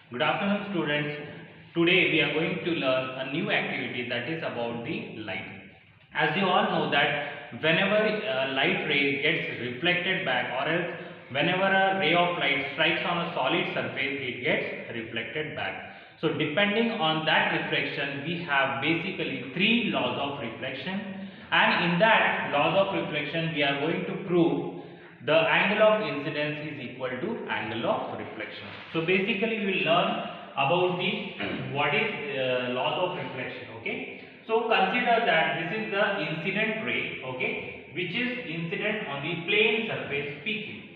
Good afternoon, students. Today we are going to learn a new activity that is about the light. As you all know that whenever a light ray gets reflected back, or else whenever a ray of light strikes on a solid surface, it gets reflected back. So depending on that reflection, we have basically three laws of reflection, and in that laws of reflection we are going to prove the angle of incidence is equal to angle of reflection. So basically we will learn about the what is laws of reflection. Okay, so consider that this is the incident ray, okay, which is incident on the plane surface PQ.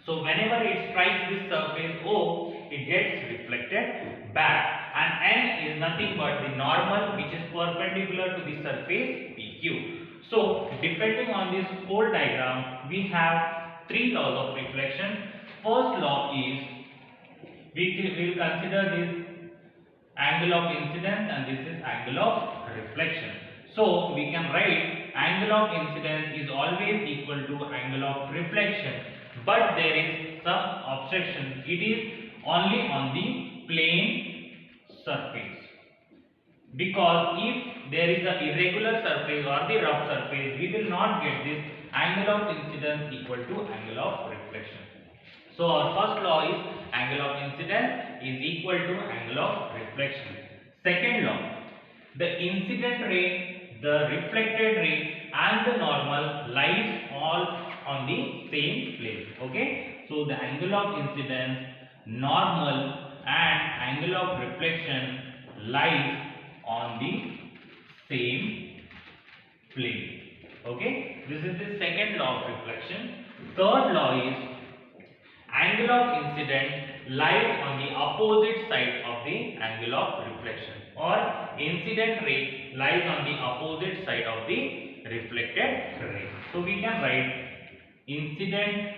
So whenever it strikes this surface O, it gets reflected back, and N is nothing but the normal which is perpendicular to the surface PQ. So depending on this whole diagram, we have three laws of reflection. First law is we will consider this angle of incidence and this is angle of reflection. So we can write angle of incidence is always equal to angle of reflection, but there is some obstruction. It is only on the plane surface, because if there is a irregular surface or the rough surface, we will not get this angle of incidence equal to angle of reflection. So our first law is angle of incidence is equal to angle of reflection. Second law, the incident ray, the reflected ray and the normal lies all on the same plane. Okay, so the angle of incidence, normal and angle of reflection lies on the same plane. Okay, this is the second law of reflection. Third law is angle of incident lies on the opposite side of the angle of reflection, or incident ray lies on the opposite side of the reflected ray. So we can write incident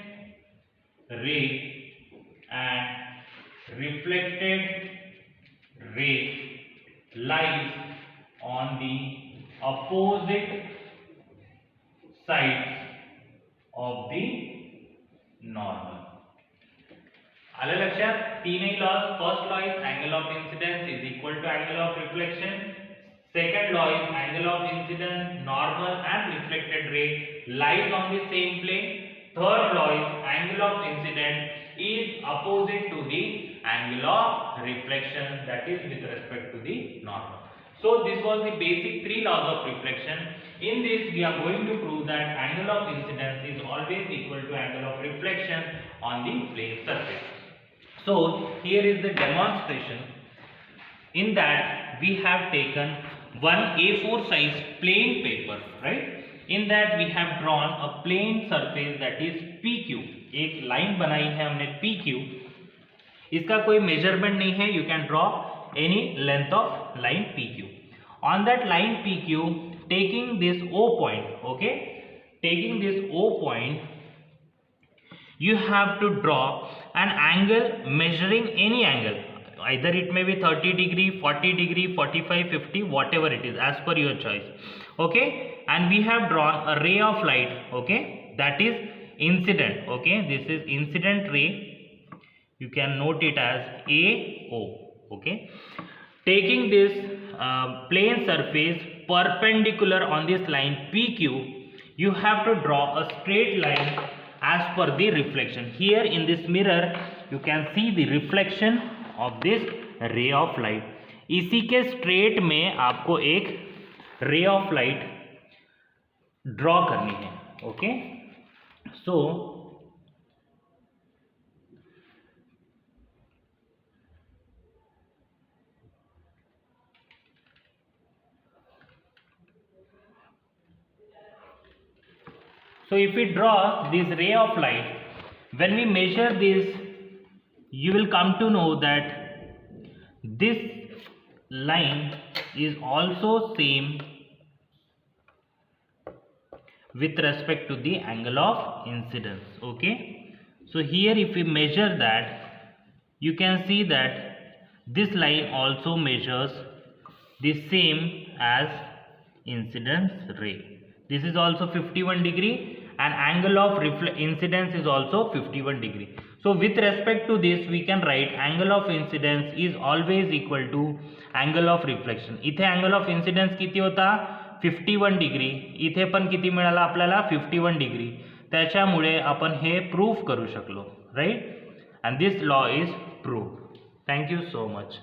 ray and reflected ray lies on the opposite sides of the normal. आलं लक्षात? तीनही laws. First law is angle of incidence is equal to angle of reflection. Second law is angle of incidence, normal and reflected ray lies on the same plane. Third law is angle of incidence is opposite to the angle of reflection, that is with respect to the normal. So this was the basic three laws of reflection. In this we are going to prove that angle of incidence is always equal to angle of reflection on the plane surface. So here is the demonstration. In that we have taken one A4 size plain paper, right? In that we have drawn a plane surface that is PQ. एक line बनाई है हमने PQ. इसका कोई measurement नहीं है. You can draw any length of line PQ. On that line PQ, taking this O point, okay? Taking this O point, you have to draw an angle measuring any angle. Either it may be 30 degree, 40 degree, 45, 50, whatever it is, as per your choice. Okay, and we have drawn a ray of light, okay, that is incident. Okay, this is incident ray. You can note it as AO. Okay, taking this plane surface perpendicular on this line PQ, you have to draw a straight line as per the reflection. Here in this mirror you can see the reflection of this ray of light. इसी के straight में आपको एक ray of light draw करनी है. Okay, so if we draw this ray of light, when we measure this, you will come to know that this line is also same with respect to the angle of incidence. Okay, so here if we measure that, you can see that this line also measures the same as incidence ray. This is also 51 degree, and angle of incidence is also 51 degree. So with respect to this we can write angle of incidence is always equal to angle of reflection. इथे angle of incidence किती होता 51 degree, इथे पण किती मिळाला आपल्याला 51 degree. त्याच्यामुळे आपण हे प्रूफ करू शकलो, right. And this law is proved. Thank you so much.